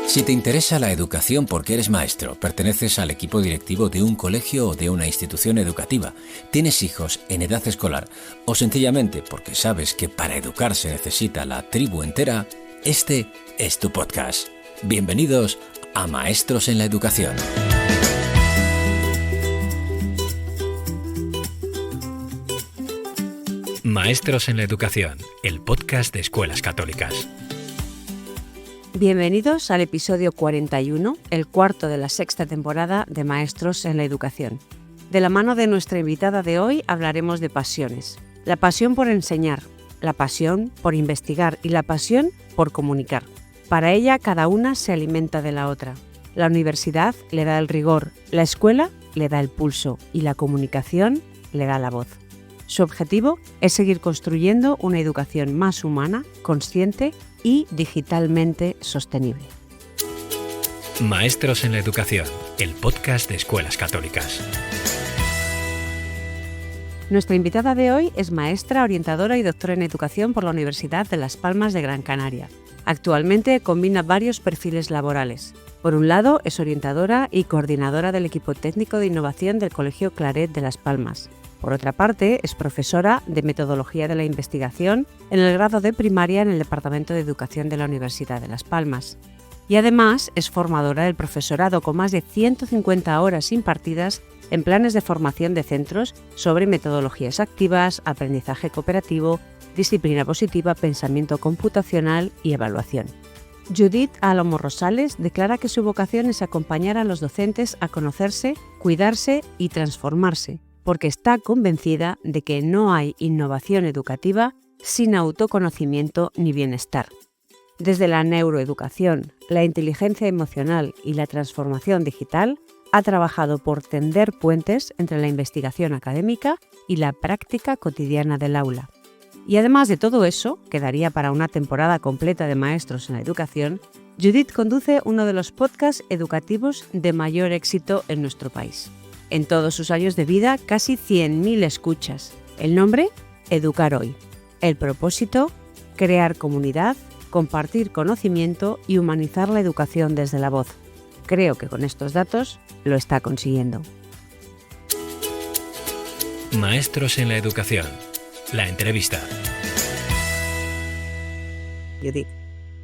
Si te interesa la educación porque eres maestro, perteneces al equipo directivo de un colegio o de una institución educativa, tienes hijos en edad escolar o sencillamente porque sabes que para educar se necesita la tribu entera, este es tu podcast. Bienvenidos a Maestros en la Educación. Maestros en la Educación, el podcast de Escuelas Católicas. Bienvenidos al episodio 41, el cuarto de la sexta temporada de Maestros en la Educación. De la mano de nuestra invitada de hoy hablaremos de pasiones. La pasión por enseñar, la pasión por investigar y la pasión por comunicar. Para ella, cada una se alimenta de la otra. La universidad le da el rigor, la escuela le da el pulso y la comunicación le da la voz. Su objetivo es seguir construyendo una educación más humana, consciente y digitalmente sostenible. Maestros en la Educación, el podcast de Escuelas Católicas. Nuestra invitada de hoy es maestra, orientadora y doctora en educación por la Universidad de Las Palmas de Gran Canaria. Actualmente combina varios perfiles laborales. Por un lado, es orientadora y coordinadora del equipo técnico de innovación del Colegio Claret de Las Palmas. Por otra parte, es profesora de Metodología de la Investigación en el grado de primaria en el Departamento de Educación de la Universidad de Las Palmas. Y además es formadora del profesorado con más de 150 horas impartidas en planes de formación de centros sobre metodologías activas, aprendizaje cooperativo, disciplina positiva, pensamiento computacional y evaluación. Judith Álamo Rosales declara que su vocación es acompañar a los docentes a conocerse, cuidarse y transformarse, porque está convencida de que no hay innovación educativa sin autoconocimiento ni bienestar. Desde la neuroeducación, la inteligencia emocional y la transformación digital, ha trabajado por tender puentes entre la investigación académica y la práctica cotidiana del aula. Y además de todo eso, que daría para una temporada completa de Maestros en la Educación, Judith conduce uno de los podcasts educativos de mayor éxito en nuestro país. En todos sus años de vida, casi 100.000 escuchas. El nombre, Educar Hoy. El propósito, crear comunidad, compartir conocimiento y humanizar la educación desde la voz. Creo que con estos datos lo está consiguiendo. Maestros en la Educación, la entrevista. Judith,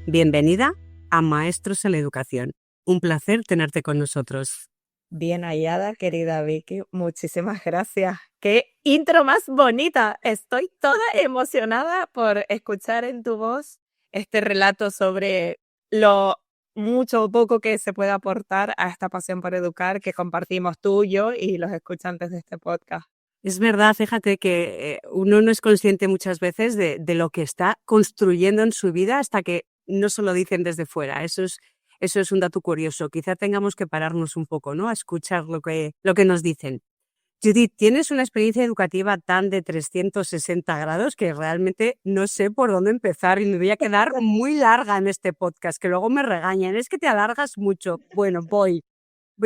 bienvenida a Maestros en la Educación. Un placer tenerte con nosotros. Bien hallada, querida Vicky. Muchísimas gracias. ¡Qué intro más bonita! Estoy toda emocionada por escuchar en tu voz este relato sobre lo mucho o poco que se puede aportar a esta pasión por educar que compartimos tú, yo y los escuchantes de este podcast. Es verdad, fíjate que uno no es consciente muchas veces de lo que está construyendo en su vida hasta que no se lo dicen desde fuera. Eso es un dato curioso. Quizá tengamos que pararnos un poco, ¿no?, a escuchar lo que nos dicen. Judith, tienes una experiencia educativa tan de 360 grados que realmente no sé por dónde empezar y me voy a quedar muy larga en este podcast, que luego me regañan. Es que te alargas mucho. Bueno, voy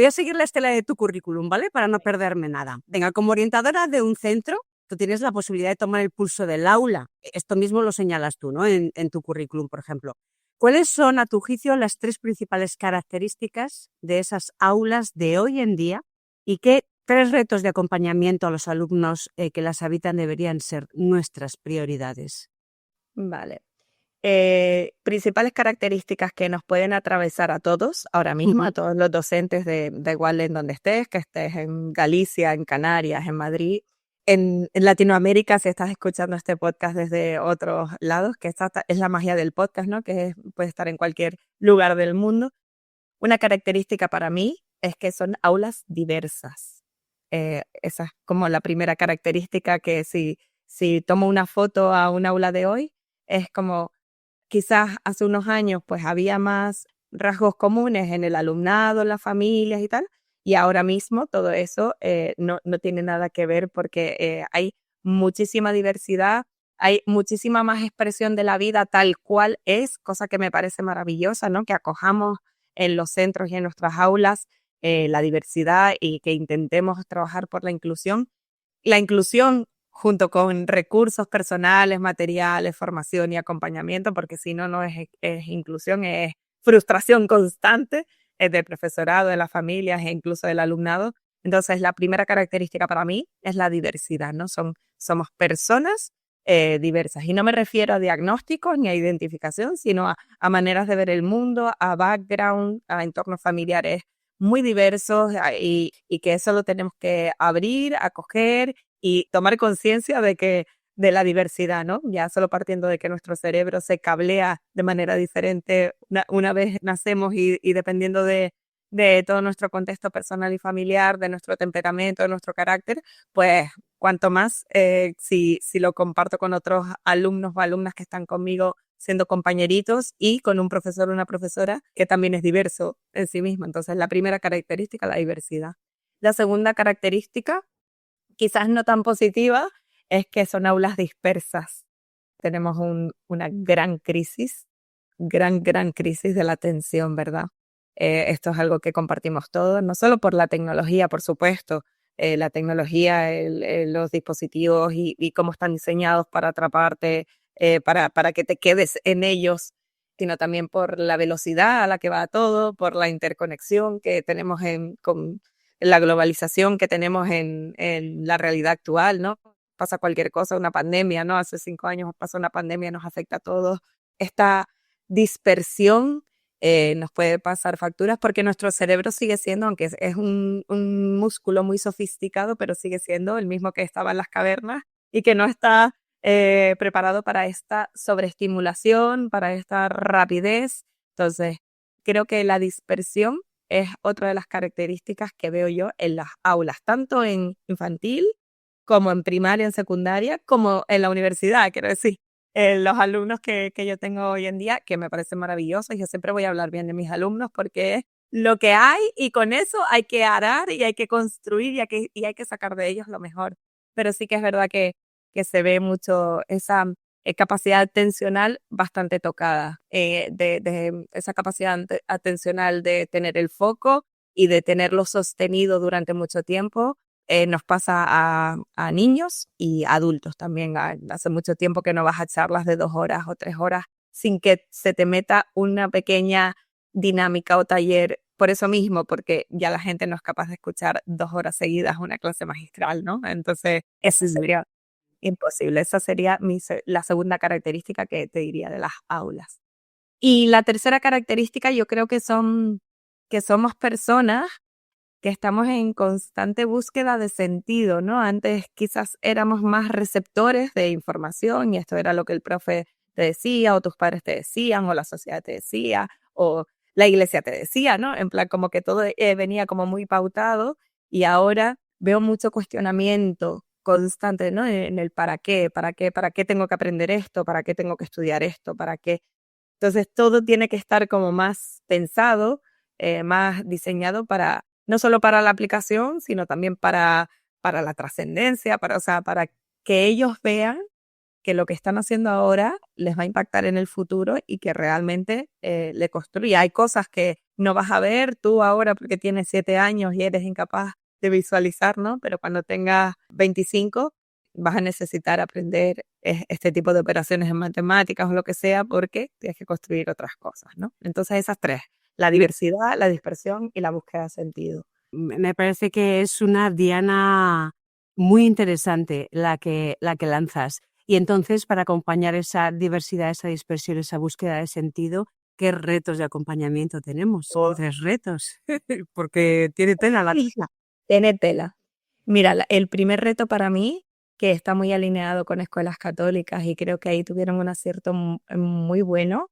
a seguir la estela de tu currículum, ¿vale?, para no perderme nada. Venga, como orientadora de un centro, tú tienes la posibilidad de tomar el pulso del aula. Esto mismo lo señalas tú, ¿no?, en tu currículum, por ejemplo. ¿Cuáles son, a tu juicio, las tres principales características de esas aulas de hoy en día y qué tres retos de acompañamiento a los alumnos que las habitan deberían ser nuestras prioridades? Vale. Principales características que nos pueden atravesar a todos ahora mismo, a todos los docentes, da igual en donde estés, que estés en Galicia, en Canarias, en Madrid, en Latinoamérica, si estás escuchando este podcast desde otros lados, que esta es la magia del podcast, ¿no?, que puede estar en cualquier lugar del mundo. Una característica para mí es que son aulas diversas. Esa es como la primera característica, que si tomo una foto a un aula de hoy, es como quizás hace unos años pues había más rasgos comunes en el alumnado, las familias y tal, y ahora mismo todo eso no tiene nada que ver, porque hay muchísima diversidad, hay muchísima más expresión de la vida tal cual es, cosa que me parece maravillosa, ¿no?, que acojamos en los centros y en nuestras aulas la diversidad y que intentemos trabajar por la inclusión. La inclusión junto con recursos personales, materiales, formación y acompañamiento, porque si no, no es inclusión, es frustración constante del profesorado, de las familias e incluso del alumnado. Entonces, la primera característica para mí es la diversidad, ¿no? Somos personas diversas. Y no me refiero a diagnósticos ni a identificación, sino a maneras de ver el mundo, a background, a entornos familiares muy diversos y que eso lo tenemos que abrir, acoger y tomar conciencia de la diversidad, ¿no? Ya solo partiendo de que nuestro cerebro se cablea de manera diferente una vez nacemos y dependiendo de todo nuestro contexto personal y familiar, de nuestro temperamento, de nuestro carácter, pues cuanto más si lo comparto con otros alumnos o alumnas que están conmigo siendo compañeritos y con un profesor o una profesora que también es diverso en sí mismo. Entonces, la primera característica, la diversidad. La segunda característica, quizás no tan positiva, es que son aulas dispersas. Tenemos una gran crisis de la atención, ¿verdad? Esto es algo que compartimos todos, no solo por la tecnología, por supuesto, la tecnología, los dispositivos y cómo están diseñados para atraparte, para que te quedes en ellos, sino también por la velocidad a la que va todo, por la interconexión que tenemos con la globalización que tenemos en la realidad actual, ¿no? Pasa cualquier cosa, una pandemia, ¿no? Hace 5 años pasó una pandemia, nos afecta a todos. Esta dispersión nos puede pasar facturas porque nuestro cerebro sigue siendo, aunque es un músculo muy sofisticado, pero sigue siendo el mismo que estaba en las cavernas y que no está preparado para esta sobreestimulación, para esta rapidez. Entonces, creo que la dispersión es otra de las características que veo yo en las aulas, tanto en infantil como en primaria, en secundaria, como en la universidad, quiero decir. Los alumnos que yo tengo hoy en día, que me parecen maravillosos, yo siempre voy a hablar bien de mis alumnos porque es lo que hay y con eso hay que arar y hay que construir y hay que sacar de ellos lo mejor. Pero sí que es verdad que se ve mucho esa capacidad atencional bastante tocada, de esa capacidad atencional de tener el foco y de tenerlo sostenido durante mucho tiempo. Nos pasa a niños y adultos también. Hace mucho tiempo que no vas a charlas de 2 horas o 3 horas sin que se te meta una pequeña dinámica o taller. Por eso mismo, porque ya la gente no es capaz de escuchar 2 horas seguidas una clase magistral, ¿no? Entonces, eso sería imposible. Esa sería la segunda característica que te diría de las aulas. Y la tercera característica, yo creo que somos personas que estamos en constante búsqueda de sentido, ¿no? Antes quizás éramos más receptores de información y esto era lo que el profe te decía o tus padres te decían o la sociedad te decía o la iglesia te decía, ¿no? En plan como que todo venía como muy pautado y ahora veo mucho cuestionamiento constante, ¿no? En el para qué tengo que aprender esto, para qué tengo que estudiar esto, para qué. Entonces todo tiene que estar como más pensado, más diseñado para no solo para la aplicación, sino también para la trascendencia, o sea, para que ellos vean que lo que están haciendo ahora les va a impactar en el futuro y que realmente le construye. Hay cosas que no vas a ver tú ahora porque tienes 7 años y eres incapaz de visualizar, ¿no? Pero cuando tengas 25 vas a necesitar aprender este tipo de operaciones en matemáticas o lo que sea porque tienes que construir otras cosas, ¿no? Entonces esas tres, la diversidad, la dispersión y la búsqueda de sentido. Me parece que es una diana muy interesante la que lanzas. Y entonces, para acompañar esa diversidad, esa dispersión, esa búsqueda de sentido, ¿qué retos de acompañamiento tenemos? Oh. 3 retos, porque tiene tela la tela. Tiene tela. Mira, el primer reto para mí, que está muy alineado con escuelas católicas y creo que ahí tuvieron un acierto muy bueno,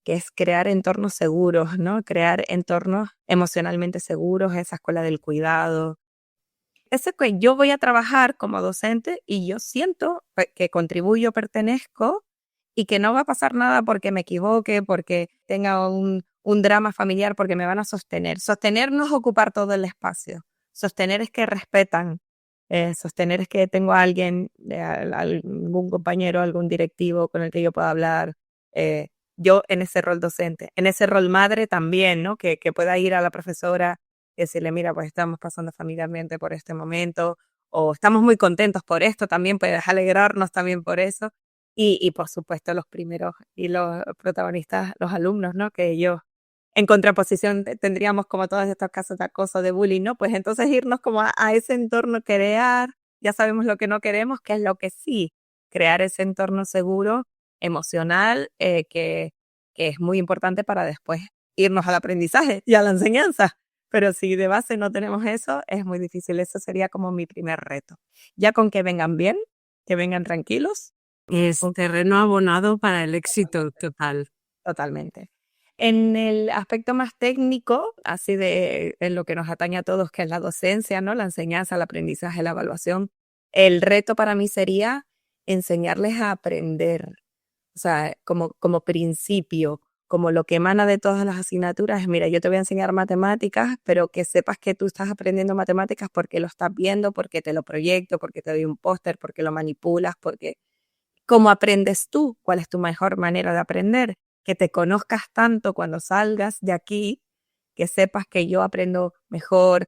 que es crear entornos seguros, ¿no? Crear entornos emocionalmente seguros, esa escuela del cuidado. Ese que yo voy a trabajar como docente y yo siento que contribuyo, pertenezco y que no va a pasar nada porque me equivoque, porque tenga un drama familiar, porque me van a sostener. Sostener no es ocupar todo el espacio. Sostener es que respetan. Sostener es que tengo a alguien, algún compañero, algún directivo con el que yo pueda hablar. Yo en ese rol docente, en ese rol madre también, ¿no? Que pueda ir a la profesora y decirle, mira, pues estamos pasando familiarmente por este momento, o estamos muy contentos por esto, también puedes alegrarnos también por eso. Y por supuesto los primeros y los protagonistas, los alumnos, ¿no? Que ellos En contraposición tendríamos como todos estos casos de acoso, de bullying, ¿no? Pues entonces irnos como a ese entorno, crear, ya sabemos lo que no queremos, que es lo que sí, crear ese entorno seguro, emocional, que es muy importante para después irnos al aprendizaje y a la enseñanza. Pero si de base no tenemos eso, es muy difícil. Eso sería como mi primer reto. Ya con que vengan bien, que vengan tranquilos. Es terreno abonado para el éxito total. Totalmente. En el aspecto más técnico, así en lo que nos atañe a todos, que es la docencia, ¿no? La enseñanza, el aprendizaje, la evaluación, el reto para mí sería enseñarles a aprender. O sea, como principio, como lo que emana de todas las asignaturas es, mira, yo te voy a enseñar matemáticas, pero que sepas que tú estás aprendiendo matemáticas porque lo estás viendo, porque te lo proyecto, porque te doy un póster, porque lo manipulas, porque cómo aprendes tú, cuál es tu mejor manera de aprender, que te conozcas tanto cuando salgas de aquí, que sepas que yo aprendo mejor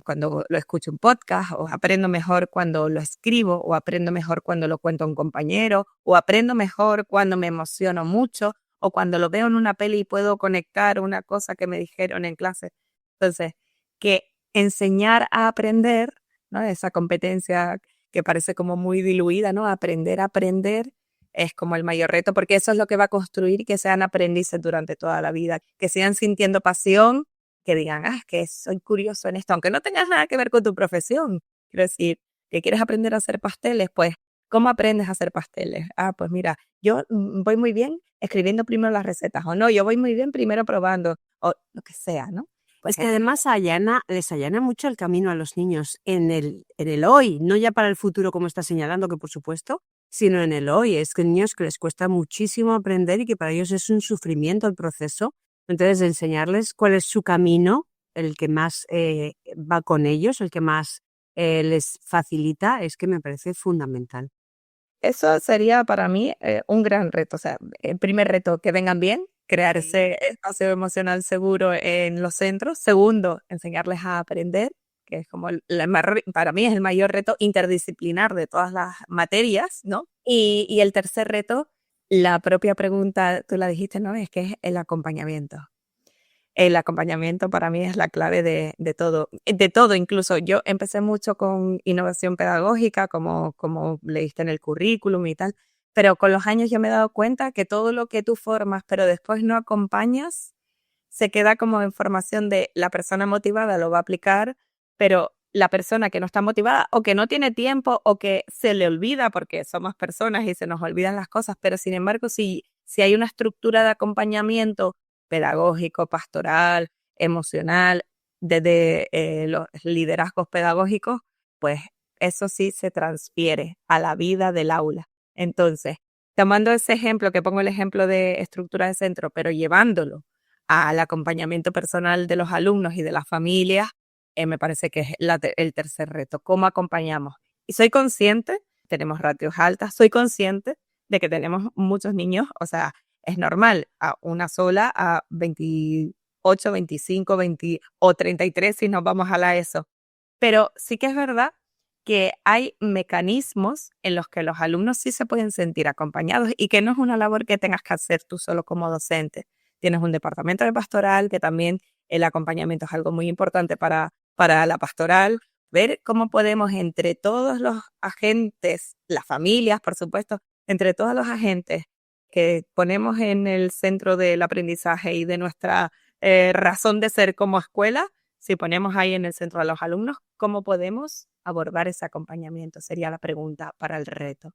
cuando lo escucho un podcast, o aprendo mejor cuando lo escribo, o aprendo mejor cuando lo cuento a un compañero, o aprendo mejor cuando me emociono mucho, o cuando lo veo en una peli y puedo conectar una cosa que me dijeron en clase. Entonces, que enseñar a aprender, ¿no? Esa competencia que parece como muy diluida, ¿no? Aprender a aprender es como el mayor reto, porque eso es lo que va a construir que sean aprendices durante toda la vida, que sigan sintiendo pasión, que digan, es que soy curioso en esto, aunque no tengas nada que ver con tu profesión. Quiero decir, que quieres aprender a hacer pasteles, pues, ¿cómo aprendes a hacer pasteles? Pues mira, yo voy muy bien escribiendo primero las recetas, o no, yo voy muy bien primero probando, o lo que sea, ¿no? Pues que además les allana mucho el camino a los niños en el hoy, no ya para el futuro como está señalando, que por supuesto, sino en el hoy. Es que niños que les cuesta muchísimo aprender y que para ellos es un sufrimiento el proceso. Entonces, enseñarles cuál es su camino, el que más va con ellos, el que más les facilita, es que me parece fundamental. Eso sería para mí un gran reto. O sea, el primer reto, que vengan bien, crear ese espacio emocional seguro en los centros. Segundo, enseñarles a aprender, que es como para mí es el mayor reto interdisciplinar de todas las materias, ¿no? Y el tercer reto, la propia pregunta, tú la dijiste, ¿no? Es que es el acompañamiento. El acompañamiento para mí es la clave de todo. De todo, incluso yo empecé mucho con innovación pedagógica, como leíste en el currículum y tal, pero con los años yo me he dado cuenta que todo lo que tú formas, pero después no acompañas, se queda como en formación de la persona motivada lo va a aplicar, pero la persona que no está motivada o que no tiene tiempo o que se le olvida, porque somos personas y se nos olvidan las cosas, pero sin embargo, si hay una estructura de acompañamiento pedagógico, pastoral, emocional, desde los liderazgos pedagógicos, pues eso sí se transfiere a la vida del aula. Entonces, tomando ese ejemplo, que pongo el ejemplo de estructura de centro, pero llevándolo al acompañamiento personal de los alumnos y de las familias, me parece que es el tercer reto, cómo acompañamos. Y soy consciente, tenemos ratios altas, soy consciente de que tenemos muchos niños, o sea, es normal, a una sola, a 28, 25, 20 o 33 si nos vamos a la ESO. Pero sí que es verdad que hay mecanismos en los que los alumnos sí se pueden sentir acompañados y que no es una labor que tengas que hacer tú solo como docente. Tienes un departamento de pastoral, que también el acompañamiento es algo muy importante para la pastoral. Ver cómo podemos entre todos los agentes, las familias, por supuesto, entre todos los agentes que ponemos en el centro del aprendizaje y de nuestra razón de ser como escuela, si ponemos ahí en el centro a los alumnos, ¿cómo podemos abordar ese acompañamiento? Sería la pregunta para el reto.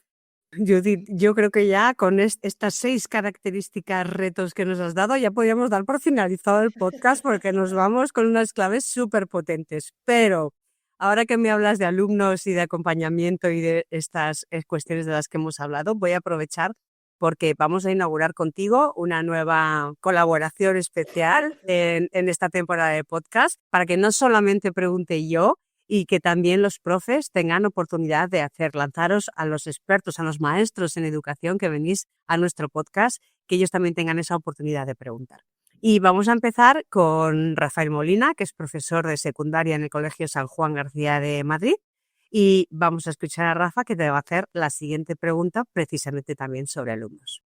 Judith, yo creo que ya con estas 6 características, retos que nos has dado, ya podríamos dar por finalizado el podcast porque nos vamos con unas claves súper potentes. Pero ahora que me hablas de alumnos y de acompañamiento y de estas cuestiones de las que hemos hablado, voy a aprovechar porque vamos a inaugurar contigo una nueva colaboración especial en esta temporada de podcast para que no solamente pregunte yo, y que también los profes tengan oportunidad de lanzaros a los expertos, a los maestros en educación que venís a nuestro podcast, que ellos también tengan esa oportunidad de preguntar. Y vamos a empezar con Rafael Molina, que es profesor de secundaria en el Colegio San Juan García de Madrid. Y vamos a escuchar a Rafa, que te va a hacer la siguiente pregunta, precisamente también sobre alumnos.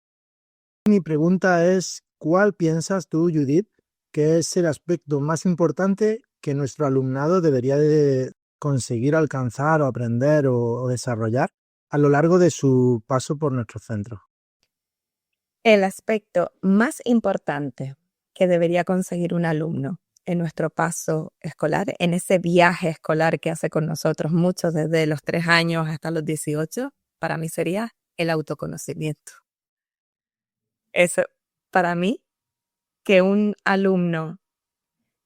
Mi pregunta es, ¿cuál piensas tú, Judith, ¿qué es el aspecto más importante que nuestro alumnado debería de conseguir alcanzar o aprender o desarrollar a lo largo de su paso por nuestro centro? El aspecto más importante que debería conseguir un alumno en nuestro paso escolar, en ese viaje escolar que hace con nosotros muchos desde los 3 años hasta los 18, para mí sería el autoconocimiento. Eso, para mí, que un alumno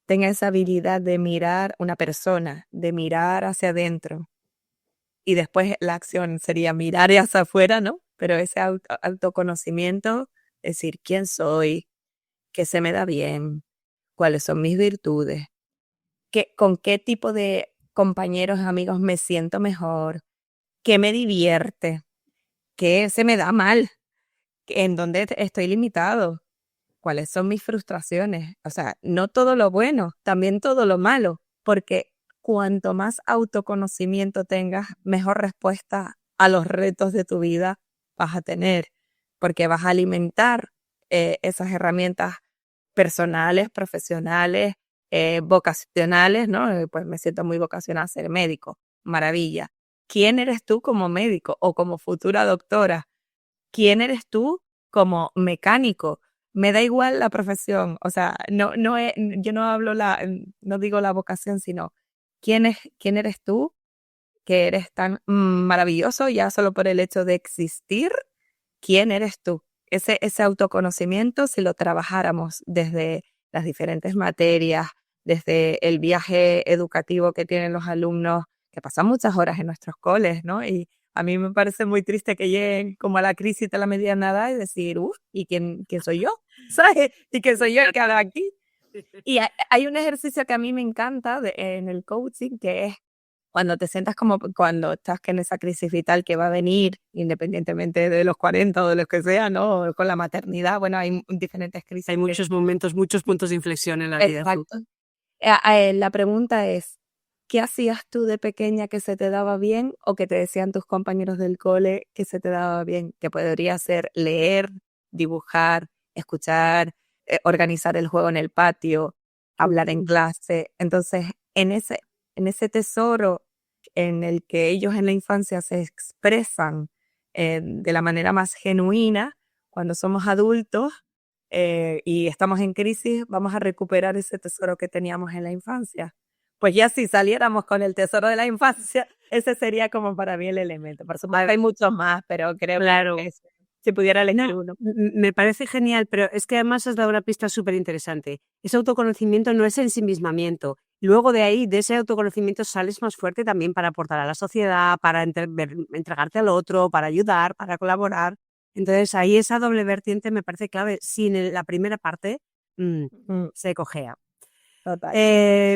tenga esa habilidad de mirar una persona, de mirar hacia adentro, y después la acción sería mirar hacia afuera, ¿no? Pero ese autoconocimiento, decir quién soy, qué se me da bien, cuáles son mis virtudes, con qué tipo de compañeros, amigos me siento mejor, qué me divierte, qué se me da mal, en dónde estoy limitado, cuáles son mis frustraciones. O sea, no todo lo bueno, también todo lo malo, porque cuanto más autoconocimiento tengas, mejor respuesta a los retos de tu vida vas a tener, porque vas a alimentar esas herramientas personales, profesionales, vocacionales, ¿no? Pues me siento muy vocacionada a ser médico. Maravilla. ¿Quién eres tú como médico o como futura doctora? ¿Quién eres tú como mecánico? Me da igual la profesión, o sea, yo no hablo no digo la vocación, sino quién eres tú, que eres tan maravilloso ya solo por el hecho de existir. ¿Quién eres tú? Ese autoconocimiento, si lo trabajáramos desde las diferentes materias, desde el viaje educativo que tienen los alumnos, que pasan muchas horas en nuestros coles, ¿no? Y a mí me parece muy triste que lleguen como a la crisis de la mediana edad y decir, ¿y quién soy yo? ¿Sabes? ¿Y quién soy yo el que habla aquí? Y hay un ejercicio que a mí me encanta en el coaching, que es cuando te sientas como cuando estás en esa crisis vital que va a venir, independientemente de los 40 o de los que sea, ¿no? Con la maternidad, bueno, hay diferentes crisis. Hay muchos momentos, muchos puntos de inflexión en la vida. Exacto. La pregunta es, ¿qué hacías tú de pequeña que se te daba bien o que te decían tus compañeros del cole que se te daba bien? Que podría ser leer, dibujar, escuchar, organizar el juego en el patio, hablar en clase. Entonces, en ese tesoro en el que ellos en la infancia se expresan de la manera más genuina, cuando somos adultos y estamos en crisis, vamos a recuperar ese tesoro que teníamos en la infancia. Pues ya si saliéramos con el tesoro de la infancia, ese sería como para mí el elemento. Por supuesto, hay muchos más, pero creo que si pudiera elegir uno. Me parece genial, pero es que además has dado una pista súper interesante. Ese autoconocimiento no es ensimismamiento. Luego de ahí, de ese autoconocimiento, sales más fuerte también para aportar a la sociedad, para entregarte al otro, para ayudar, para colaborar. Entonces, ahí esa doble vertiente me parece clave. Sin la primera parte, se cojea. Total.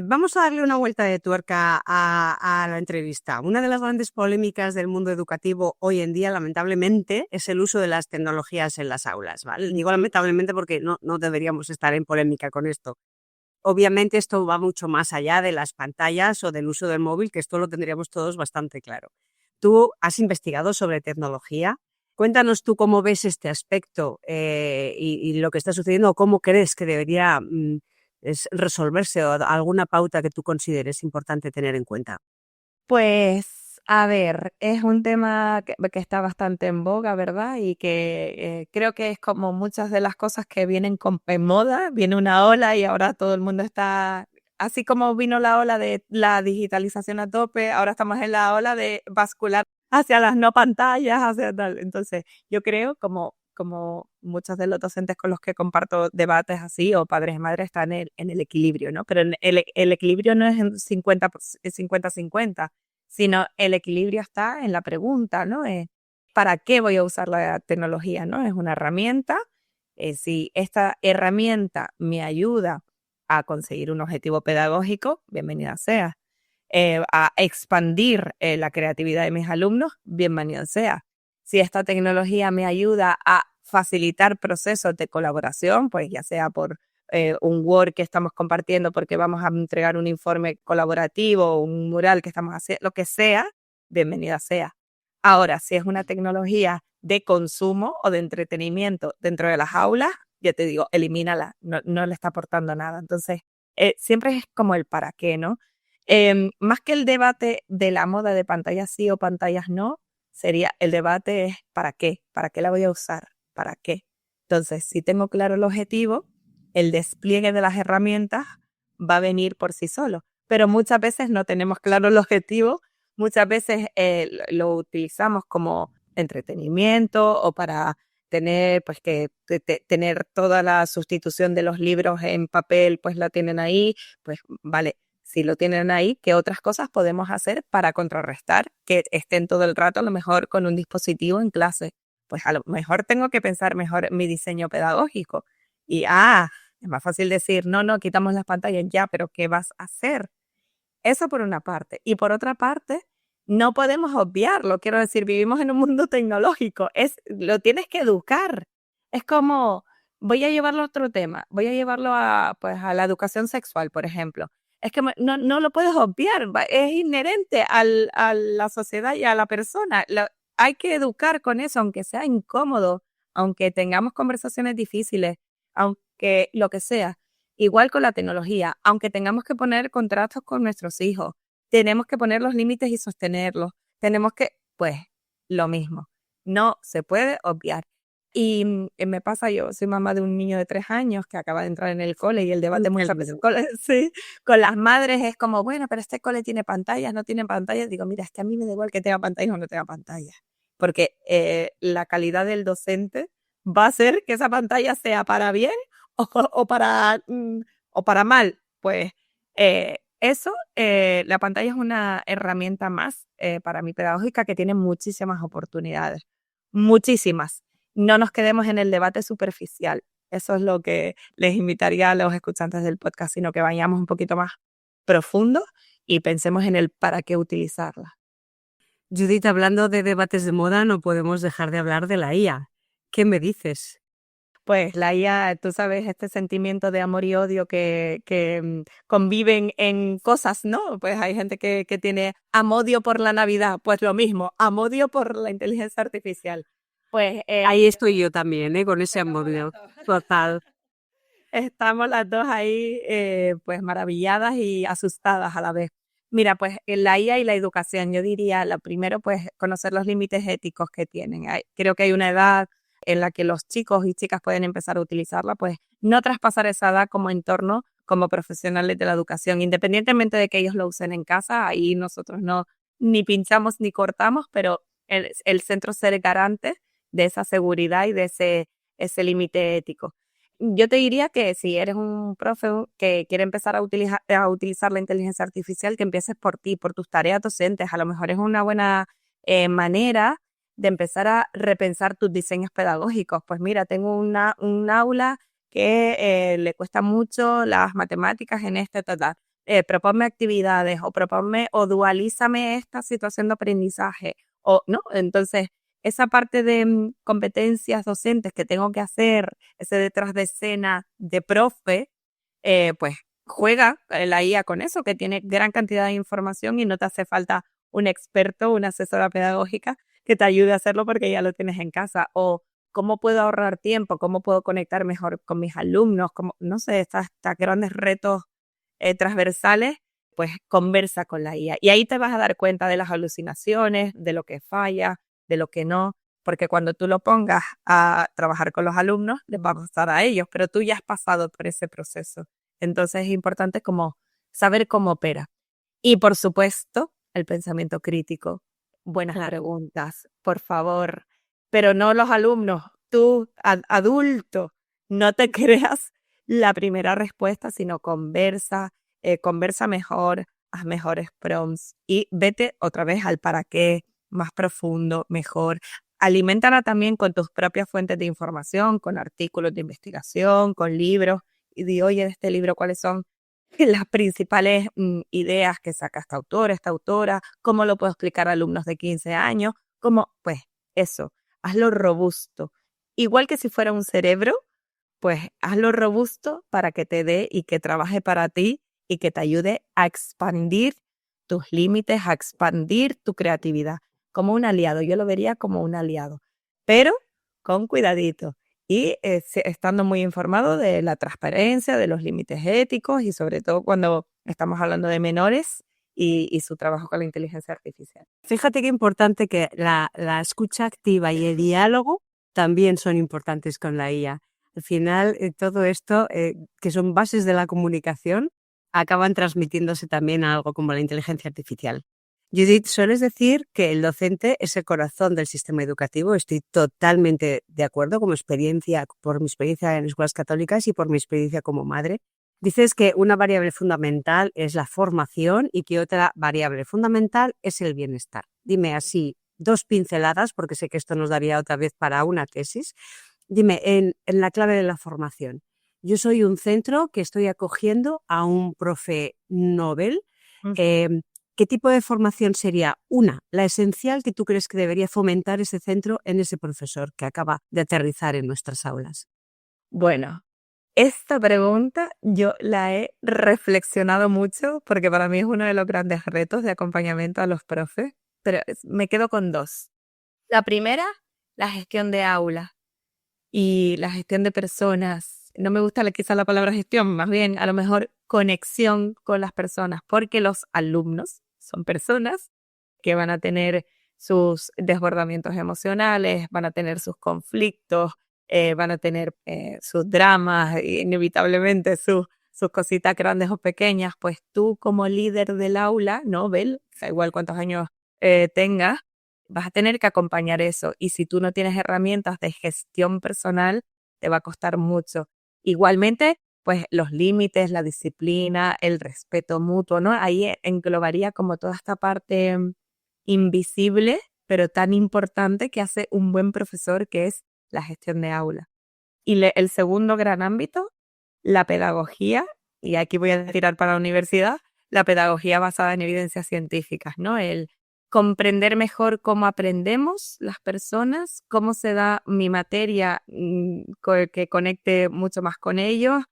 Vamos a darle una vuelta de tuerca a la entrevista. Una de las grandes polémicas del mundo educativo hoy en día, lamentablemente, es el uso de las tecnologías en las aulas, ¿vale? Digo lamentablemente porque no deberíamos estar en polémica con esto. Obviamente esto va mucho más allá de las pantallas o del uso del móvil, que esto lo tendríamos todos bastante claro. Tú has investigado sobre tecnología. Cuéntanos tú cómo ves este aspecto y lo que está sucediendo o cómo crees que debería es resolverse o alguna pauta que tú consideres importante tener en cuenta. Pues, a ver, es un tema que está bastante en boga, ¿verdad? Y que creo que es como muchas de las cosas que vienen en moda, viene una ola y ahora todo el mundo está, así como vino la ola de la digitalización a tope, ahora estamos en la ola de bascular hacia las no pantallas, hacia tal. Entonces, yo creo, como muchos de los docentes con los que comparto debates así, o padres y madres, están en el equilibrio, ¿no? Pero el equilibrio no es en 50-50, sino el equilibrio está en la pregunta, ¿no? ¿Para qué voy a usar la tecnología, no? Es una herramienta. Si esta herramienta me ayuda a conseguir un objetivo pedagógico, bienvenida sea. A expandir la creatividad de mis alumnos, bienvenido sea. Si esta tecnología me ayuda a facilitar procesos de colaboración, pues ya sea por un Word que estamos compartiendo porque vamos a entregar un informe colaborativo, un mural que estamos haciendo, lo que sea, bienvenida sea. Ahora, si es una tecnología de consumo o de entretenimiento dentro de las aulas, yo te digo, elimínala, no le está aportando nada. Entonces, siempre es como el para qué, ¿no? Más que el debate de la moda de pantallas sí o pantallas no, sería el debate es ¿para qué la voy a usar? ¿Para qué? Entonces, si tengo claro el objetivo, el despliegue de las herramientas va a venir por sí solo. Pero muchas veces no tenemos claro el objetivo, muchas veces lo utilizamos como entretenimiento o para tener, pues que tener toda la sustitución de los libros en papel, pues la tienen ahí, pues vale, si lo tienen ahí, ¿qué otras cosas podemos hacer para contrarrestar que estén todo el rato a lo mejor con un dispositivo en clase? Pues a lo mejor tengo que pensar mejor mi diseño pedagógico. Y es más fácil decir, no, quitamos las pantallas ya, pero ¿qué vas a hacer? Eso por una parte. Y por otra parte, no podemos obviarlo. Quiero decir, vivimos en un mundo tecnológico. Lo tienes que educar. Es como, voy a llevarlo a otro tema. Voy a llevarlo pues, a la educación sexual, por ejemplo. Es que no lo puedes obviar. Es inherente a la sociedad y a la persona. Hay que educar con eso, aunque sea incómodo, aunque tengamos conversaciones difíciles, aunque lo que sea. Igual con la tecnología, aunque tengamos que poner contratos con nuestros hijos, tenemos que poner los límites y sostenerlos. Pues, lo mismo. No se puede obviar. Y me pasa, yo soy mamá de un niño de 3 años que acaba de entrar en el cole y el debate muchas veces sí, con las madres es como, bueno, pero este cole tiene pantallas, no tiene pantallas. Digo, mira, es que a mí me da igual que tenga pantallas o no tenga pantallas, porque la calidad del docente va a hacer que esa pantalla sea para bien o para mal. Pues la pantalla es una herramienta más para mí pedagógica que tiene muchísimas oportunidades, muchísimas. No nos quedemos en el debate superficial. Eso es lo que les invitaría a los escuchantes del podcast, sino que vayamos un poquito más profundo y pensemos en el para qué utilizarla. Judith, hablando de debates de moda, no podemos dejar de hablar de la IA. ¿Qué me dices? Pues la IA, tú sabes, este sentimiento de amor y odio que conviven en cosas, ¿no? Pues hay gente que tiene amodio por la Navidad, pues lo mismo, amodio por la inteligencia artificial. Pues ahí estoy yo también, con ese amodio total. Estamos las dos ahí, pues maravilladas y asustadas a la vez. Mira, pues en la IA y la educación, yo diría, lo primero, pues conocer los límites éticos que tienen. Creo que hay una edad en la que los chicos y chicas pueden empezar a utilizarla, pues no traspasar esa edad como entorno, como profesionales de la educación, independientemente de que ellos lo usen en casa, ahí nosotros no ni pinchamos ni cortamos, pero el centro ser garante de esa seguridad y de ese límite ético. Yo te diría que si eres un profe que quiere empezar a utilizar la inteligencia artificial, que empieces por ti, por tus tareas docentes. A lo mejor es una buena manera de empezar a repensar tus diseños pedagógicos. Pues mira, tengo un aula que le cuesta mucho las matemáticas en proponme actividades o dualízame esta situación de aprendizaje. O no, entonces esa parte de competencias docentes que tengo que hacer, ese detrás de escena de profe, pues juega la IA con eso, que tiene gran cantidad de información y no te hace falta un experto, una asesora pedagógica que te ayude a hacerlo porque ya lo tienes en casa. O cómo puedo ahorrar tiempo, cómo puedo conectar mejor con mis alumnos, no sé, estos grandes retos transversales, pues conversa con la IA. Y ahí te vas a dar cuenta de las alucinaciones, de lo que falla, de lo que no, porque cuando tú lo pongas a trabajar con los alumnos, les va a pasar a ellos, pero tú ya has pasado por ese proceso. Entonces es importante como saber cómo opera. Y por supuesto, el pensamiento crítico. Buenas preguntas, por favor. Pero no los alumnos, tú, adulto, no te creas la primera respuesta, sino conversa mejor, haz mejores prompts y vete otra vez al para qué, más profundo, mejor. Aliméntala también con tus propias fuentes de información, con artículos de investigación, con libros, y di, oye, de este libro, ¿cuáles son las principales ideas que saca esta autora? ¿Cómo lo puedo explicar a alumnos de 15 años? Pues eso, hazlo robusto. Igual que si fuera un cerebro, pues hazlo robusto para que te dé y que trabaje para ti y que te ayude a expandir tus límites, a expandir tu creatividad. Como un aliado, yo lo vería como un aliado, pero con cuidadito y estando muy informado de la transparencia, de los límites éticos y sobre todo cuando estamos hablando de menores y su trabajo con la inteligencia artificial. Fíjate qué importante que la escucha activa y el diálogo también son importantes con la IA. Al final, todo esto, que son bases de la comunicación, acaban transmitiéndose también a algo como la inteligencia artificial. Judith, sueles decir que el docente es el corazón del sistema educativo. Estoy totalmente de acuerdo por mi experiencia en escuelas católicas y por mi experiencia como madre. Dices que una variable fundamental es la formación y que otra variable fundamental es el bienestar. Dime así, 2 pinceladas, porque sé que esto nos daría otra vez para una tesis. Dime, en la clave de la formación. Yo soy un centro que estoy acogiendo a un profe Nobel. ¿Qué tipo de formación sería la esencial que tú crees que debería fomentar ese centro en ese profesor que acaba de aterrizar en nuestras aulas? Bueno, esta pregunta yo la he reflexionado mucho porque para mí es uno de los grandes retos de acompañamiento a los profes, pero me quedo con 2. La primera, la gestión de aula y la gestión de personas. No me gusta quizá la palabra gestión, más bien a lo mejor conexión con las personas, porque los alumnos son personas que van a tener sus desbordamientos emocionales, van a tener sus conflictos, van a tener sus dramas, inevitablemente sus cositas grandes o pequeñas. Pues tú como líder del aula, ¿no, Bel? Da igual cuántos años tengas, vas a tener que acompañar eso. Y si tú no tienes herramientas de gestión personal, te va a costar mucho. Igualmente, pues los límites, la disciplina, el respeto mutuo, ¿no? Ahí englobaría como toda esta parte invisible, pero tan importante que hace un buen profesor, que es la gestión de aula. Y el segundo gran ámbito, la pedagogía, y aquí voy a tirar para la universidad, la pedagogía basada en evidencias científicas, ¿no? El comprender mejor cómo aprendemos las personas, cómo se da mi materia que conecte mucho más con ellos,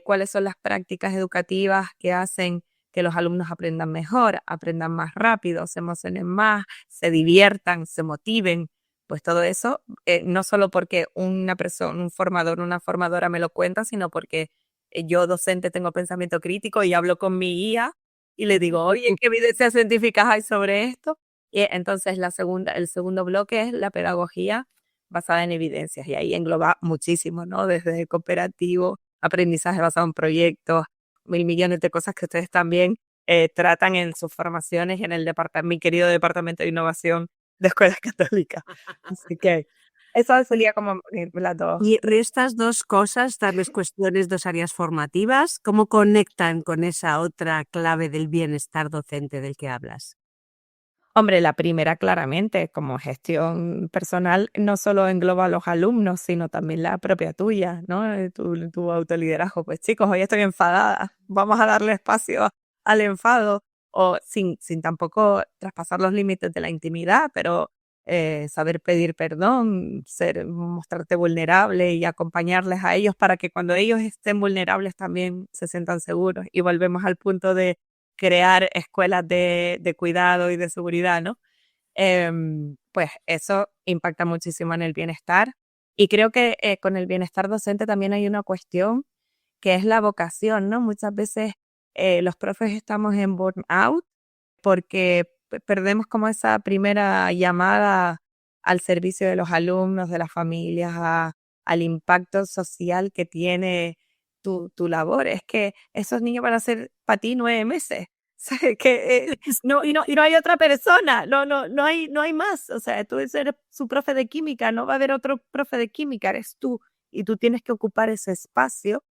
cuáles son las prácticas educativas que hacen que los alumnos aprendan mejor, aprendan más rápido, se emocionen más, se diviertan, se motiven. Pues todo eso, no solo porque una persona, un formador, una formadora me lo cuenta, sino porque yo docente tengo pensamiento crítico y hablo con mi guía y le digo, oye, ¿qué evidencias científicas hay sobre esto? Y entonces el segundo bloque es la pedagogía basada en evidencias y ahí engloba muchísimo, ¿no? Desde cooperativo, aprendizaje basado en proyectos, 1.000 millones de cosas que ustedes también tratan en sus formaciones y en el mi querido Departamento de Innovación de Escuelas Católicas. Así que eso sería como las 2. Y estas 2 cosas, tales cuestiones, 2 áreas formativas, ¿cómo conectan con esa otra clave del bienestar docente del que hablas? Hombre, la primera claramente, como gestión personal, no solo engloba a los alumnos, sino también la propia tuya, ¿no? Tu autoliderazgo. Pues chicos, hoy estoy enfadada, vamos a darle espacio al enfado, o sin tampoco traspasar los límites de la intimidad, pero saber pedir perdón, mostrarte vulnerable y acompañarles a ellos para que cuando ellos estén vulnerables también se sientan seguros. Y volvemos al punto de crear escuelas de cuidado y de seguridad, ¿no? Pues eso impacta muchísimo en el bienestar. Y creo que con el bienestar docente también hay una cuestión que es la vocación, ¿no? Muchas veces los profes estamos en burnout porque perdemos como esa primera llamada al servicio de los alumnos, de las familias, al impacto social que tiene tu labor. Es que esos niños van a ser para ti 9 meses. ¿Sabes? Que no hay otra persona, no hay más. O sea, tú eres su profe de química, no va a haber otro profe de química, eres tú. Y tú tienes que ocupar ese espacio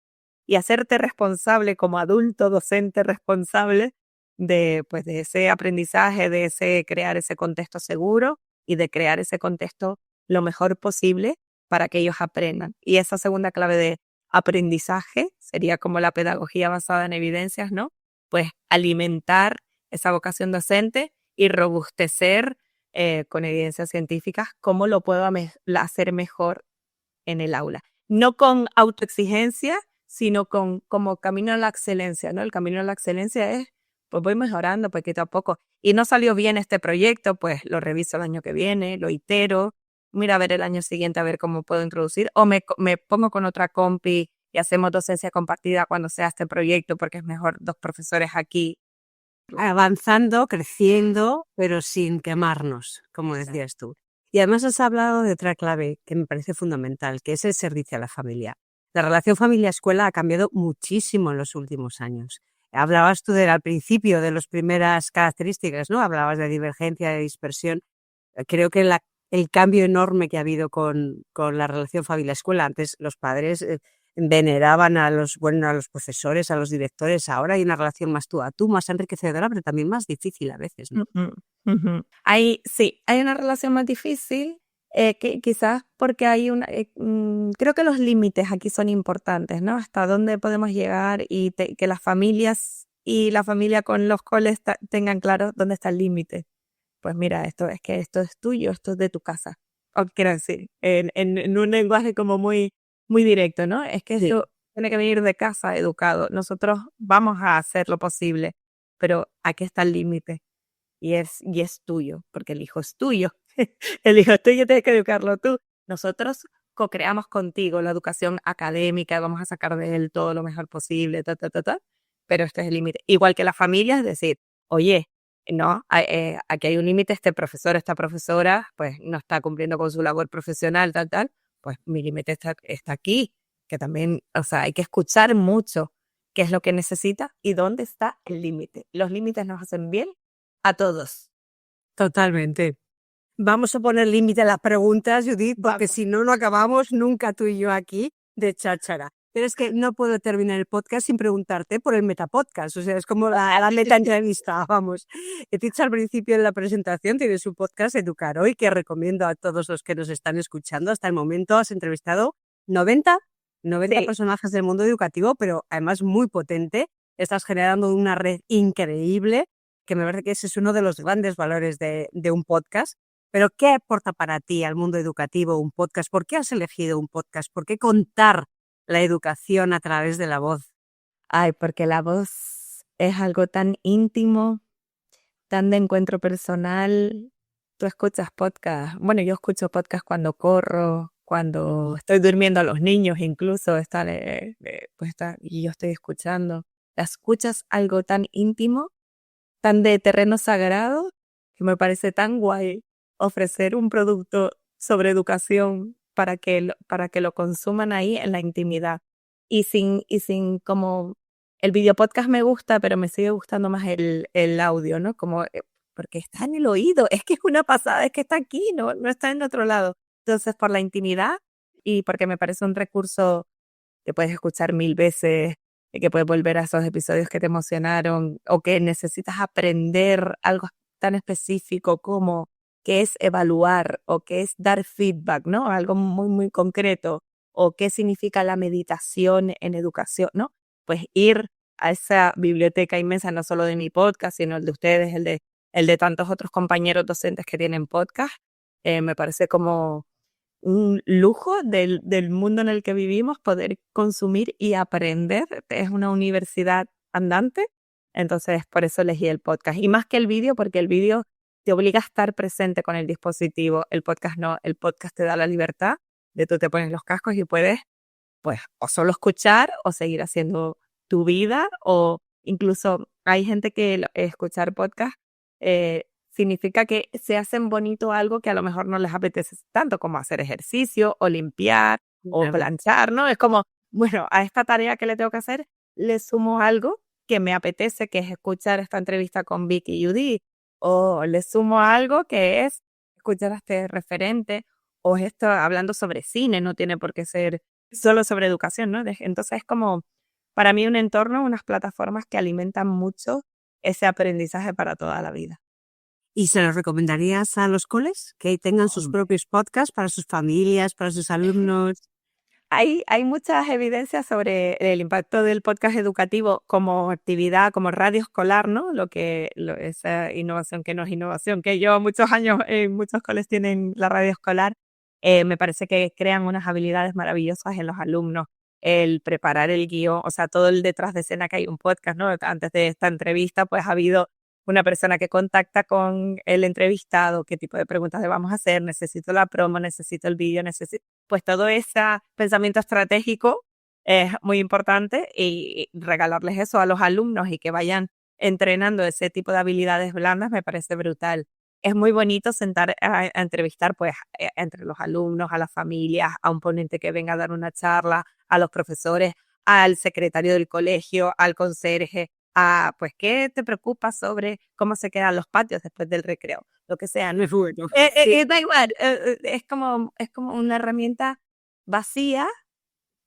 y hacerte responsable como adulto, docente responsable de ese aprendizaje, de ese crear ese contexto seguro y de crear ese contexto lo mejor posible para que ellos aprendan. Y esa segunda clave de aprendizaje sería como la pedagogía basada en evidencias, ¿no? Pues alimentar esa vocación docente y robustecer con evidencias científicas cómo lo puedo hacer mejor en el aula. No con autoexigencia, sino como camino a la excelencia, ¿no? El camino a la excelencia es, pues voy mejorando poquito a poco. Y no salió bien este proyecto, pues lo reviso el año que viene, lo itero, mira a ver el año siguiente a ver cómo puedo introducir, o me pongo con otra compi y hacemos docencia compartida cuando sea este proyecto, porque es mejor 2 profesores aquí. Avanzando, creciendo, pero sin quemarnos, como decías tú. Y además has hablado de otra clave que me parece fundamental, que es el servicio a la familia. La relación familia-escuela ha cambiado muchísimo en los últimos años. Hablabas tú al principio de las primeras características, ¿no? Hablabas de divergencia, de dispersión. Creo que el cambio enorme que ha habido con la relación familia-escuela. Antes los padres veneraban a los profesores, a los directores. Ahora hay una relación más tú a tú, más enriquecedora, pero también más difícil a veces, ¿no? Hay una relación más difícil, que quizás porque hay creo que los límites aquí son importantes, ¿no? Hasta dónde podemos llegar y que las familias y la familia con los coles tengan claro dónde está el límite. Pues mira, esto es tuyo, esto es de tu casa. O quiero decir, en un lenguaje como muy, muy directo, ¿no? Es que Sí. esto tiene que venir de casa educado. Nosotros vamos a hacer lo posible, pero aquí está el límite y es tuyo, porque el hijo es tuyo. El hijo es tuyo, tienes que educarlo tú. Nosotros co-creamos contigo la educación académica, vamos a sacar de él todo lo mejor posible, pero este es el límite. Igual que la familia, es decir, oye, no, aquí hay un límite, este profesor, esta profesora, pues no está cumpliendo con su labor profesional, pues mi límite está aquí, que también, o sea, hay que escuchar mucho qué es lo que necesita y dónde está el límite. Los límites nos hacen bien a todos. Totalmente. Vamos a poner límite a las preguntas, Judith, porque si no, no acabamos nunca tú y yo aquí de cháchara. Pero es que no puedo terminar el podcast sin preguntarte por el metapodcast. O sea, es como la meta entrevista, vamos. He dicho al principio de la presentación, tienes un podcast Educar Hoy que recomiendo a todos los que nos están escuchando. Hasta el momento has entrevistado 90 Sí. personajes del mundo educativo, pero además muy potente. Estás generando una red increíble, que me parece que ese es uno de los grandes valores de un podcast. Pero ¿qué aporta para ti al mundo educativo un podcast? ¿Por qué has elegido un podcast? ¿Por qué contar la educación a través de la voz? Ay, porque la voz es algo tan íntimo, tan de encuentro personal. Tú escuchas podcast. Bueno, yo escucho podcast cuando corro, cuando estoy durmiendo a los niños, incluso y yo estoy escuchando. Escuchas algo tan íntimo, tan de terreno sagrado, que me parece tan guay ofrecer un producto sobre educación para que lo consuman ahí en la intimidad. Y sin como el video podcast me gusta, pero me sigue gustando más el audio, ¿no? Como porque está en el oído, es que es una pasada, es que está aquí, no está en otro lado. Entonces, por la intimidad y porque me parece un recurso que puedes escuchar 1000 veces, que puedes volver a esos episodios que te emocionaron o que necesitas aprender algo tan específico como qué es evaluar o qué es dar feedback, ¿no? Algo muy, muy concreto, o qué significa la meditación en educación, ¿no? Pues ir a esa biblioteca inmensa, no solo de mi podcast, sino el de ustedes, el de tantos otros compañeros docentes que tienen podcast, me parece como un lujo del mundo en el que vivimos, poder consumir y aprender. Es una universidad andante, entonces por eso elegí el podcast. Y más que el vídeo, porque el vídeo te obliga a estar presente con el dispositivo, el podcast no, el podcast te da la libertad de tú te pones los cascos y puedes, pues, o solo escuchar o seguir haciendo tu vida, o incluso hay gente que escuchar podcast significa que se hacen bonito algo que a lo mejor no les apetece tanto, como hacer ejercicio o limpiar o planchar, ¿no? Es como, bueno, a esta tarea que le tengo que hacer le sumo algo que me apetece, que es escuchar esta entrevista con Vicky y Judy, o le sumo algo que es escuchar a este referente, o esto hablando sobre cine, no tiene por qué ser solo sobre educación, ¿no? Entonces es como, para mí, un entorno, unas plataformas que alimentan mucho ese aprendizaje para toda la vida. ¿Y se los recomendarías a los coles? Que tengan sus propios podcasts para sus familias, para sus alumnos. Hay muchas evidencias sobre el impacto del podcast educativo como actividad, como radio escolar, ¿no? Esa innovación que no es innovación, que lleva muchos años en muchos coles tienen la radio escolar. Me parece que crean unas habilidades maravillosas en los alumnos, el preparar el guión, o sea, todo el detrás de escena, que hay un podcast, ¿no? Antes de esta entrevista, pues ha habido una persona que contacta con el entrevistado, qué tipo de preguntas le vamos a hacer, necesito la promo, necesito el vídeo, pues todo ese pensamiento estratégico es muy importante y regalarles eso a los alumnos y que vayan entrenando ese tipo de habilidades blandas me parece brutal. Es muy bonito sentar a entrevistar pues entre los alumnos, a las familias, a un ponente que venga a dar una charla, a los profesores, al secretario del colegio, al conserje, pues qué te preocupa sobre cómo se quedan los patios después del recreo, lo que sea. No es bueno. Da igual, es como una herramienta vacía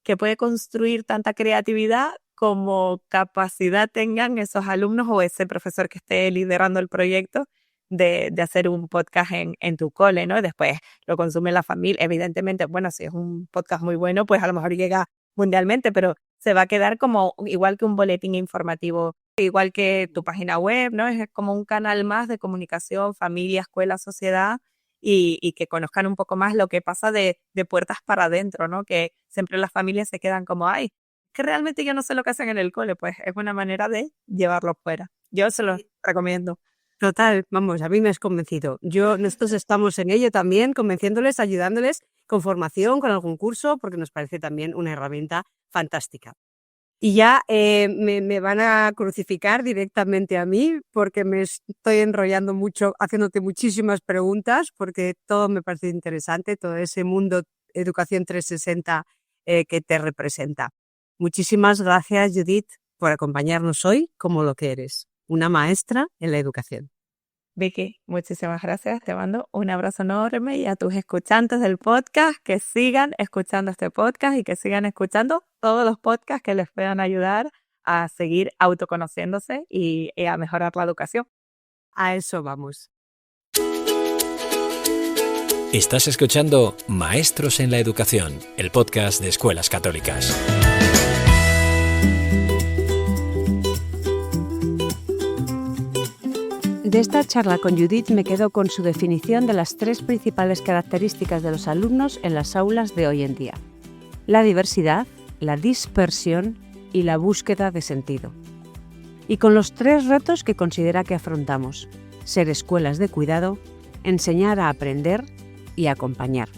que puede construir tanta creatividad como capacidad tengan esos alumnos o ese profesor que esté liderando el proyecto de hacer un podcast en tu cole, ¿no? Después lo consume la familia. Evidentemente, bueno, si es un podcast muy bueno, pues a lo mejor llega mundialmente, pero se va a quedar como igual que un boletín informativo, igual que tu página web, ¿no? Es como un canal más de comunicación, familia, escuela, sociedad, y que conozcan un poco más lo que pasa de puertas para adentro, ¿no? Que siempre las familias se quedan como, ay, que realmente yo no sé lo que hacen en el cole, pues es una manera de llevarlo fuera. Yo se los recomiendo. Total, vamos, a mí me has convencido. Nosotros estamos en ello también, convenciéndoles, ayudándoles con formación, con algún curso, porque nos parece también una herramienta fantástica. Y ya me van a crucificar directamente a mí, porque me estoy enrollando mucho, haciéndote muchísimas preguntas, porque todo me parece interesante, todo ese mundo Educación 360 que te representa. Muchísimas gracias, Judith, por acompañarnos hoy como lo que eres, una maestra en la educación. Vicky, muchísimas gracias. Te mando un abrazo enorme y a tus escuchantes del podcast que sigan escuchando este podcast y que sigan escuchando todos los podcasts que les puedan ayudar a seguir autoconociéndose y a mejorar la educación. A eso vamos. Estás escuchando Maestros en la Educación, el podcast de Escuelas Católicas. De esta charla con Judith me quedo con su definición de las 3 principales características de los alumnos en las aulas de hoy en día: la diversidad, la dispersión y la búsqueda de sentido. Y con los 3 retos que considera que afrontamos: ser escuelas de cuidado, enseñar a aprender y acompañar.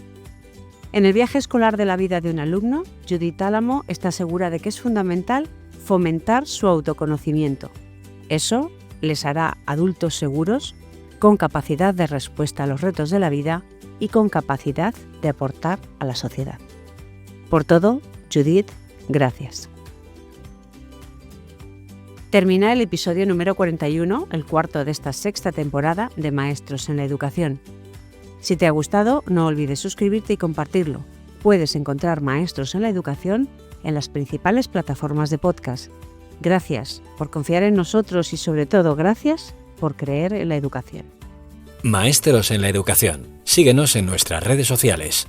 En el viaje escolar de la vida de un alumno, Judith Álamo está segura de que es fundamental fomentar su autoconocimiento. Eso les hará adultos seguros, con capacidad de respuesta a los retos de la vida y con capacidad de aportar a la sociedad. Por todo, Judith, gracias. Termina el episodio número 41, el cuarto de esta 6ª temporada de Maestros en la Educación. Si te ha gustado, no olvides suscribirte y compartirlo. Puedes encontrar Maestros en la Educación en las principales plataformas de podcast. Gracias por confiar en nosotros y sobre todo gracias por creer en la educación. Maestros en la Educación. Síguenos en nuestras redes sociales.